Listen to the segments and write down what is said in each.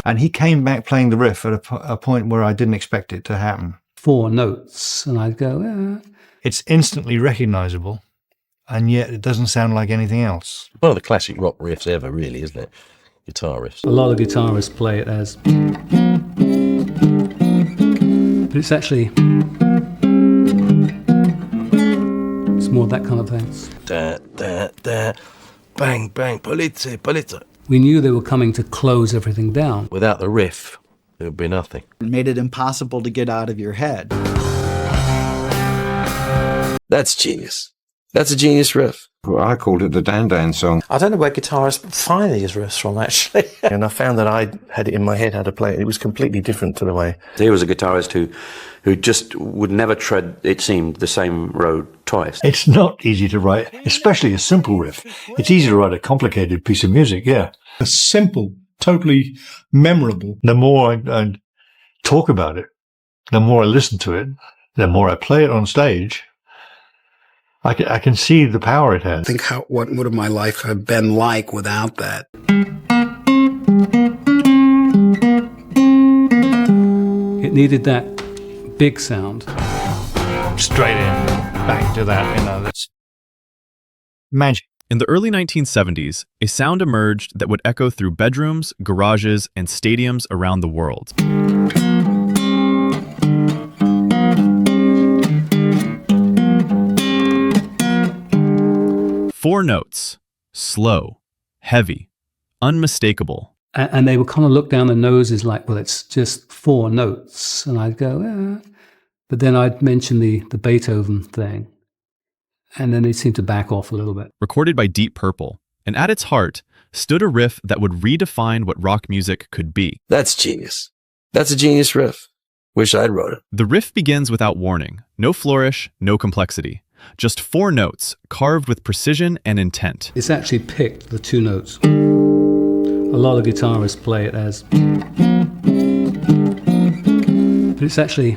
And he came back playing the riff at a point where I didn't expect it to happen. 4 notes, and I'd go, It's instantly recognizable, and yet it doesn't sound like anything else. One of the classic rock riffs ever, really, isn't it? Guitar riffs. A lot of guitarists play it as, but it's actually, it's more that kind of thing. Da, da, da, bang, bang, polizzi, polizzi. We knew they were coming to close everything down. Without the riff, it would be nothing. It made it impossible to get out of your head. That's genius. That's a genius riff. Well, I called it the Dan Dan song. I don't know where guitarists find these riffs from, actually. And I found that I had it in my head how to play it. It was completely different to the way. He was a guitarist who just would never tread, it seemed, the same road twice. It's not easy to write, especially a simple riff. It's easy to write a complicated piece of music, yeah. A simple, totally memorable. The more I talk about it, the more I listen to it, the more I play it on stage, I can see the power it has. Think what would my life have been like without that? It needed that big sound. Straight in, back to that, that's magic. In the early 1970s, a sound emerged that would echo through bedrooms, garages, and stadiums around the world. Four notes: slow, heavy, unmistakable. And they would kind of look down their noses like, well, it's just 4 notes. And I'd go, But then I'd mention the Beethoven thing. And then they seemed to back off a little bit. Recorded by Deep Purple, and at its heart stood a riff that would redefine what rock music could be. That's genius. That's a genius riff. Wish I'd wrote it. The riff begins without warning. No flourish, no complexity. Just 4 notes, carved with precision and intent. It's actually picked, the 2 notes. A lot of guitarists play it as, but it's actually,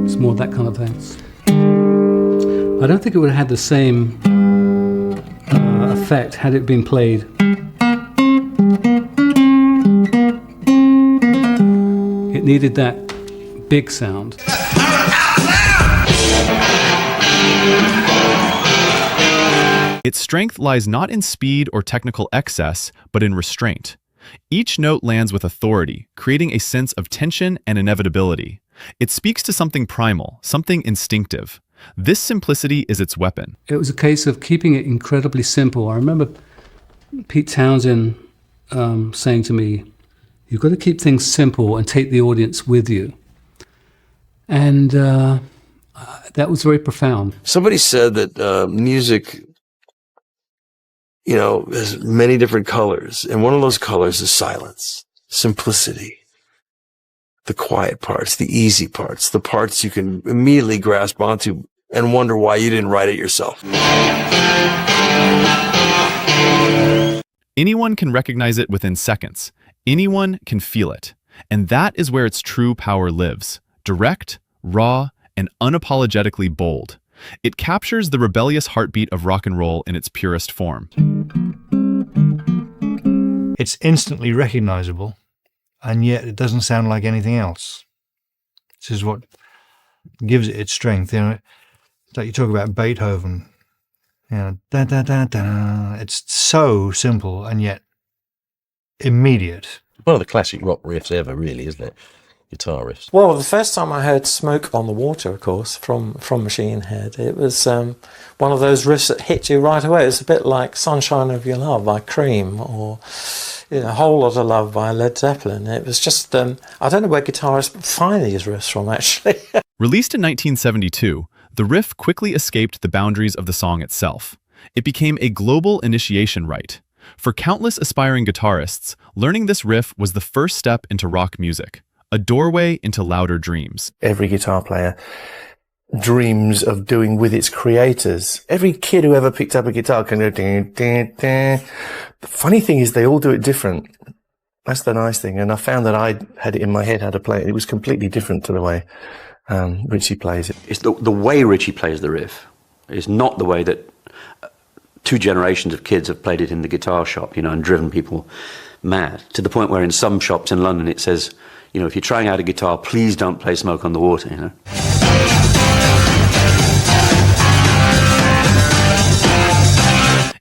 it's more that kind of thing. I don't think it would have had the same effect had it been played. It needed that big sound. Its strength lies not in speed or technical excess, but in restraint. Each note lands with authority, creating a sense of tension and inevitability. It speaks to something primal, something instinctive. This simplicity is its weapon. It was a case of keeping it incredibly simple. I remember Pete Townsend saying to me, you've got to keep things simple and take the audience with you. And that was very profound. Somebody said that music, has many different colors. And one of those colors is silence, simplicity, the quiet parts, the easy parts, the parts you can immediately grasp onto and wonder why you didn't write it yourself. Anyone can recognize it within seconds. Anyone can feel it. And that is where its true power lives. Direct, raw, and unapologetically bold. It captures the rebellious heartbeat of rock and roll in its purest form. It's instantly recognizable, and yet it doesn't sound like anything else. This is what gives it its strength. Like you talk about Beethoven, da da da da. It's so simple and yet immediate. One of the classic rock riffs ever, really, isn't it? Guitar riffs. Well, the first time I heard Smoke on the Water, of course, from Machine Head, it was one of those riffs that hit you right away. It's a bit like Sunshine of Your Love by Cream, or A Whole Lot of Love by Led Zeppelin. It was just, I don't know where guitarists find these riffs from, actually. Released in 1972, the riff quickly escaped the boundaries of the song itself. It became a global initiation rite. For countless aspiring guitarists, learning this riff was the first step into rock music. A doorway into louder dreams. Every guitar player dreams of doing with its creators. Every kid who ever picked up a guitar can go ding, ding, ding. The funny thing is they all do it different. That's the nice thing. And I found that I had it in my head how to play it. It was completely different to the way Ritchie plays it. It's the way Ritchie plays the riff. It's not the way that 2 generations of kids have played it in the guitar shop, and driven people mad, to the point where in some shops in London it says, if you're trying out a guitar, please don't play Smoke on the Water,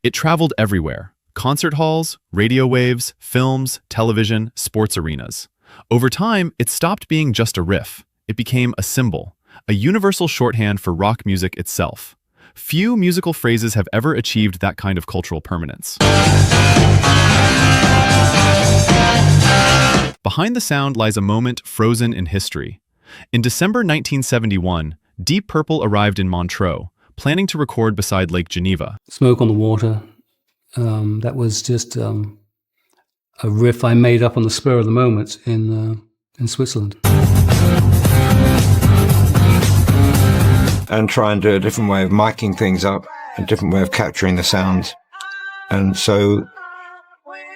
It traveled everywhere: concert halls, radio waves, films, television, sports arenas. Over time, it stopped being just a riff. It became a symbol, a universal shorthand for rock music itself. Few musical phrases have ever achieved that kind of cultural permanence. Behind the sound lies a moment frozen in history. In December 1971, Deep Purple arrived in Montreux, planning to record beside Lake Geneva. Smoke on the Water, that was just a riff I made up on the spur of the moment in Switzerland. And try and do a different way of miking things up, a different way of capturing the sounds. And so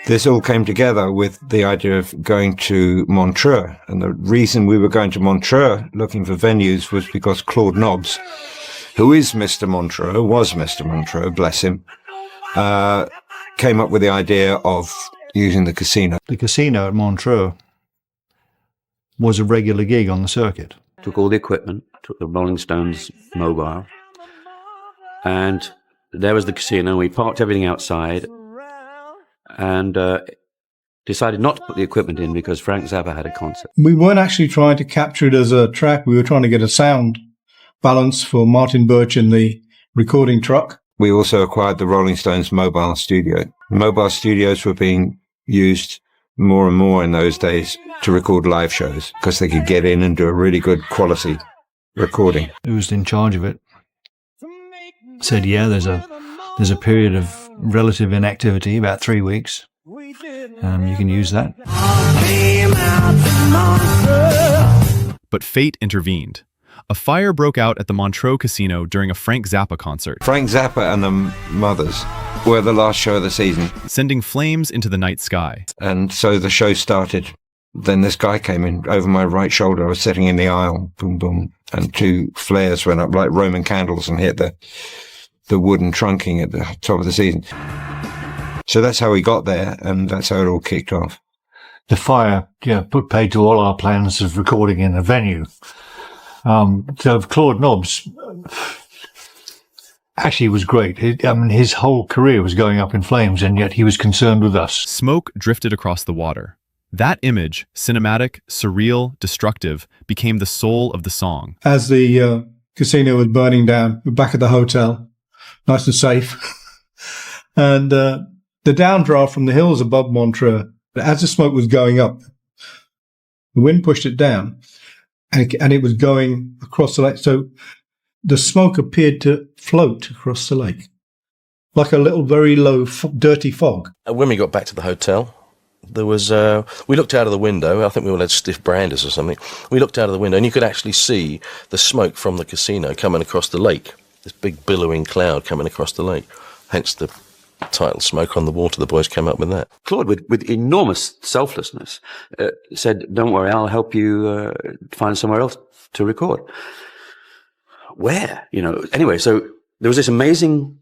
this all came together with the idea of going to Montreux. And the reason we were going to Montreux looking for venues was because Claude Nobbs, who is Mr. Montreux, was Mr. Montreux, bless him, came up with the idea of using the casino. The casino at Montreux was a regular gig on the circuit. Took all the equipment, took the Rolling Stones mobile, and there was the casino. We parked everything outside and decided not to put the equipment in because Frank Zappa had a concert. We weren't actually trying to capture it as a track. We were trying to get a sound balance for Martin Birch in the recording truck. We also acquired the Rolling Stones mobile studio. Mobile studios were being used more and more in those days to record live shows because they could get in and do a really good quality recording. Who was in charge of it said, yeah, there's a period of relative inactivity, about 3 weeks. You can use that. But fate intervened. A fire broke out at the Montreux Casino during a Frank Zappa concert. Frank Zappa and the Mothers were the last show of the season, sending flames into the night sky. And so the show started. Then this guy came in over my right shoulder. I was sitting in the aisle, boom, boom, and 2 flares went up like Roman candles and hit the wooden trunking at the top of the season. So that's how we got there, and that's how it all kicked off. The fire put paid to all our plans of recording in a venue. So Claude Nobbs actually was great. His whole career was going up in flames, and yet he was concerned with us. Smoke drifted across the water. That image, cinematic, surreal, destructive, became the soul of the song. As the casino was burning down, we're back at the hotel, nice and safe. And the downdraft from the hills above Montreux, as the smoke was going up, the wind pushed it down, and it was going across the lake. So the smoke appeared to float across the lake, like a little very low, dirty fog. When we got back to the hotel, there was we looked out of the window. I think we all had stiff branders or something. We looked out of the window and you could actually see the smoke from the casino coming across the lake, this big billowing cloud coming across the lake, hence the title Smoke on the Water. The boys came up with that. Claude, with enormous selflessness, said, don't worry, I'll help you find somewhere else to record. Where? Anyway, so there was this amazing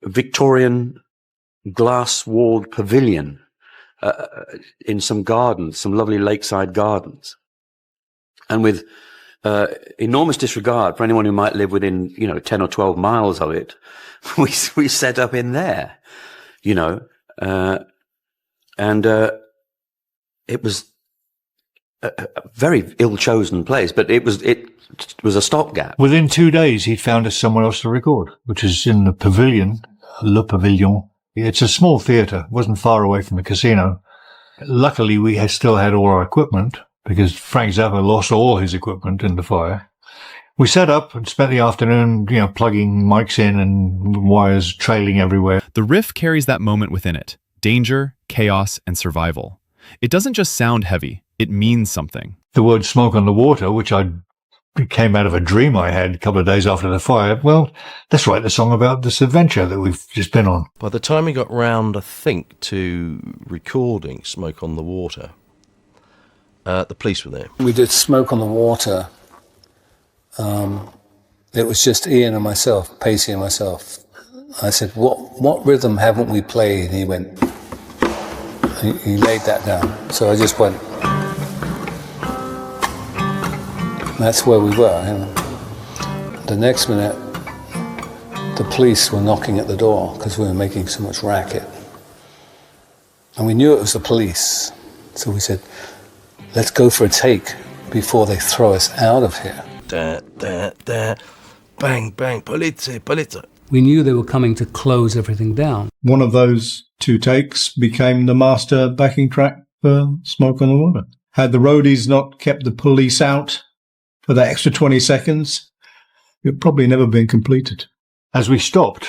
Victorian glass-walled pavilion in some gardens, some lovely lakeside gardens. And with enormous disregard for anyone who might live within, 10 or 12 miles of it, we set up in there, and it was a very ill-chosen place, but it was a stopgap. Within 2 days, he'd found us somewhere else to record, which is in the pavilion, Le Pavilion. It's a small theatre, wasn't far away from the casino. Luckily, we still had all our equipment, because Frank Zappa lost all his equipment in the fire. We set up and spent the afternoon, plugging mics in and wires trailing everywhere. The riff carries that moment within it: danger, chaos, and survival. It doesn't just sound heavy, it means something. The word Smoke on the Water, which came out of a dream I had a couple of days after the fire, well, let's write the song about this adventure that we've just been on. By the time we got round, I think, to recording Smoke on the Water, the police were there. We did Smoke on the Water. It was just Ian and myself, Pacey and myself. I said, what rhythm haven't we played? And he went, he laid that down. So I just went, that's where we were. You know. The next minute, the police were knocking at the door because we were making so much racket. And we knew it was the police. So we said, let's go for a take before they throw us out of here. Da, da, da. Bang, bang, polizia, polizia. We knew they were coming to close everything down. One of those 2 takes became the master backing track for Smoke on the Water. Had the roadies not kept the police out for that extra 20 seconds, it would probably never been completed. As we stopped,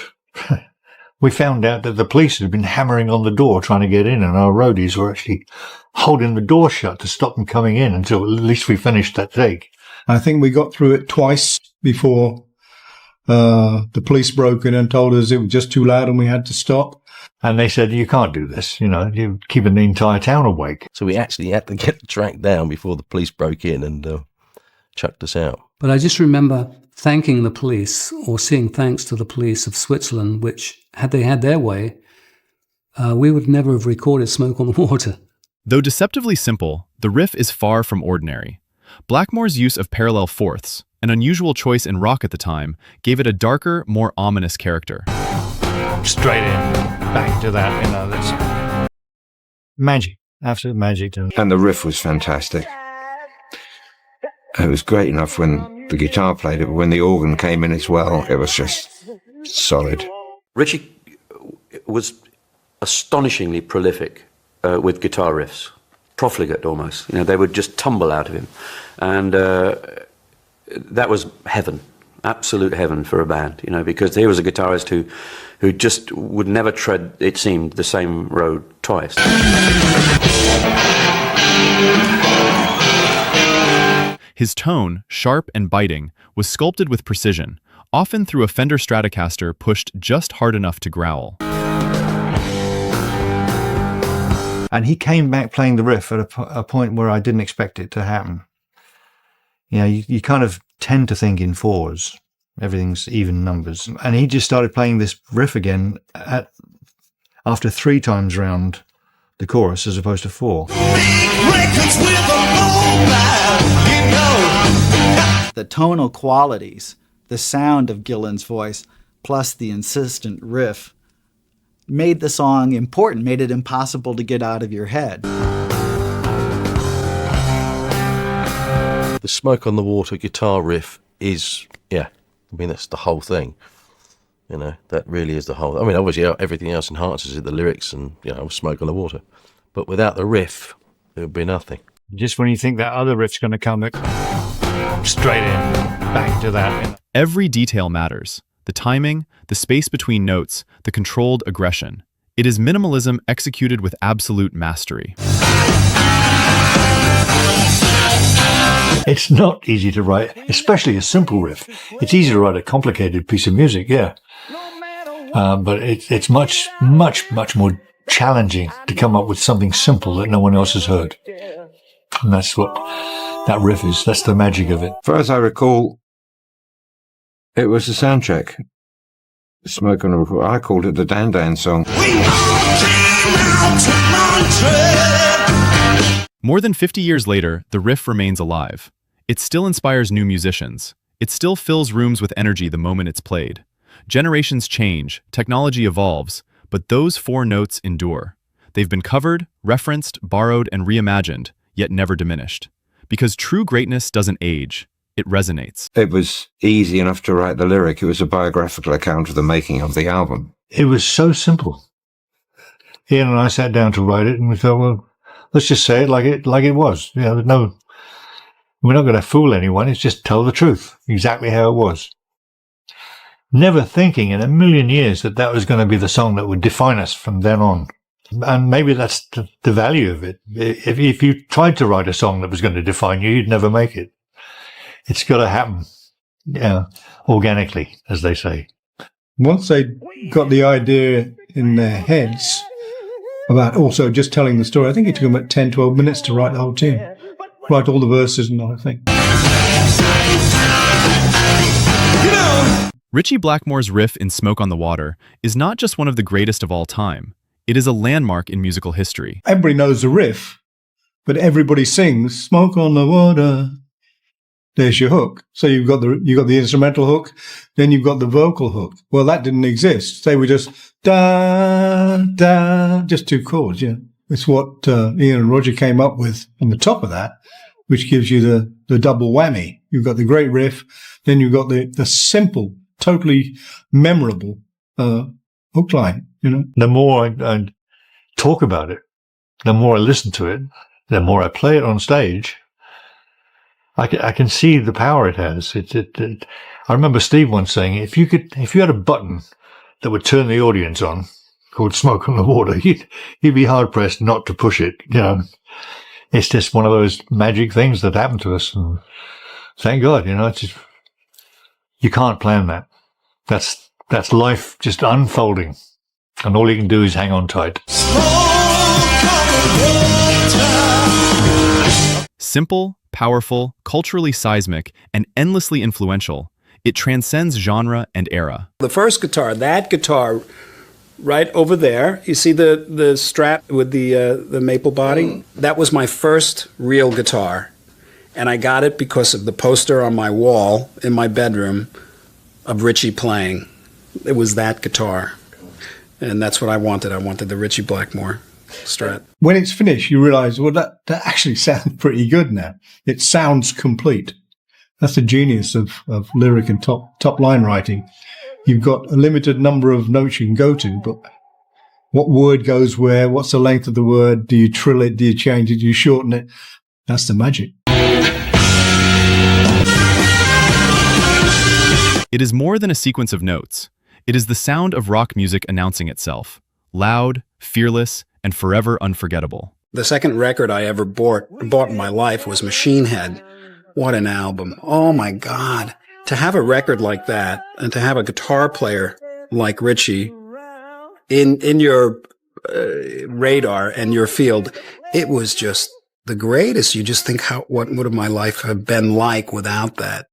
we found out that the police had been hammering on the door trying to get in, and our roadies were actually holding the door shut to stop them coming in until at least we finished that take. I think we got through it twice before the police broke in and told us it was just too loud and we had to stop. And they said, you can't do this, you know, you're keeping the entire town awake. So we actually had to get the track down before the police broke in and chucked us out. But I just remember thanking the police, or seeing thanks to the police of Switzerland, which, had they had their way, we would never have recorded Smoke on the Water. Though deceptively simple, the riff is far from ordinary. Blackmore's use of parallel fourths, an unusual choice in rock at the time, gave it a darker, more ominous character. Straight in, back to that, you know, that's magic, absolute magic. And the riff was fantastic. It was great enough when the guitar played it, but when the organ came in as well, it was just solid. Ritchie was astonishingly prolific with guitar riffs, profligate almost. You know, they would just tumble out of him, and that was heaven, absolute heaven for a band. You know, because he was a guitarist who just would never tread, it seemed, the same road twice. His tone, sharp and biting, was sculpted with precision, often through a Fender Stratocaster pushed just hard enough to growl. And he came back playing the riff at a point where I didn't expect it to happen. You know, you kind of tend to think in fours. Everything's even numbers. And he just started playing this riff again after 3 times round the chorus as opposed to 4. The tonal qualities, the sound of Gillan's voice, plus the insistent riff, made the song important, made it impossible to get out of your head. The Smoke on the Water guitar riff is, I mean, that's the whole thing. You know, that really is the whole. I mean, obviously everything else enhances it, the lyrics and, Smoke on the Water. But without the riff, it would be nothing. Just when you think that other riff's going to come, straight in, back to that. Every detail matters. The timing, the space between notes, the controlled aggression. It is minimalism executed with absolute mastery. It's not easy to write, especially a simple riff. It's easy to write a complicated piece of music, but it's much, much, much more challenging to come up with something simple that no one else has heard. And that's what that riff is. That's the magic of it. As far as I recall, it was the soundtrack. Smoke on the Water. I called it the Dan Dan song. More than 50 years later, the riff remains alive. It still inspires new musicians. It still fills rooms with energy the moment it's played. Generations change, technology evolves, but those 4 notes endure. They've been covered, referenced, borrowed, and reimagined, yet never diminished. Because true greatness doesn't age, it resonates. It was easy enough to write the lyric. It was a biographical account of the making of the album. It was so simple. Ian and I sat down to write it, and we thought, well, let's just say it like it was. You know, we're not going to fool anyone. It's just tell the truth, exactly how it was. Never thinking in a million years that was going to be the song that would define us from then on. And maybe that's the value of it. If you tried to write a song that was going to define you, you'd never make it. It's got to happen, organically, as they say. Once they got the idea in their heads about also just telling the story, I think it took them about 10, 12 minutes to write the whole tune. Write all the verses and the whole thing. Ritchie Blackmore's riff in Smoke on the Water is not just one of the greatest of all time. It is a landmark in musical history. Everybody knows the riff, but everybody sings "Smoke on the Water." There's your hook. So you've got the instrumental hook, then you've got the vocal hook. Well, that didn't exist. They were just da da, just two chords. Yeah, it's what Ian and Roger came up with on the top of that, which gives you the double whammy. You've got the great riff, then you've got the simple, totally memorable hook line. You know, The more I talk about it, the more I listen to it, the more I play it on stage, I can see the power it has. I remember Steve once saying, if you had a button that would turn the audience on, called "Smoke on the Water," you'd be hard pressed not to push it. You know, it's just one of those magic things that happen to us, and thank God. You know, it's just, you can't plan that. That's life just unfolding, and all you can do is hang on tight. Simple, powerful, culturally seismic, and endlessly influential, it transcends genre and era. The first guitar, that guitar right over there, you see the strap with the maple body? That was my first real guitar. And I got it because of the poster on my wall in my bedroom of Ritchie playing. It was that guitar. And that's what I wanted. I wanted the Ritchie Blackmore Strat. when it's finished, you realize, well, that actually sounds pretty good now. It sounds complete. That's the genius of lyric and top line writing. You've got a limited number of notes you can go to, but what word goes where? What's the length of the word? Do you trill it? Do you change it? Do you shorten it? That's the magic. It is more than a sequence of notes. It is the sound of rock music announcing itself. Loud, fearless, and forever unforgettable. The second record I ever bought in my life was Machine Head. What an album. Oh my God. To have a record like that and to have a guitar player like Ritchie in your radar and your field, it was just the greatest. You just think, what would my life have been like without that?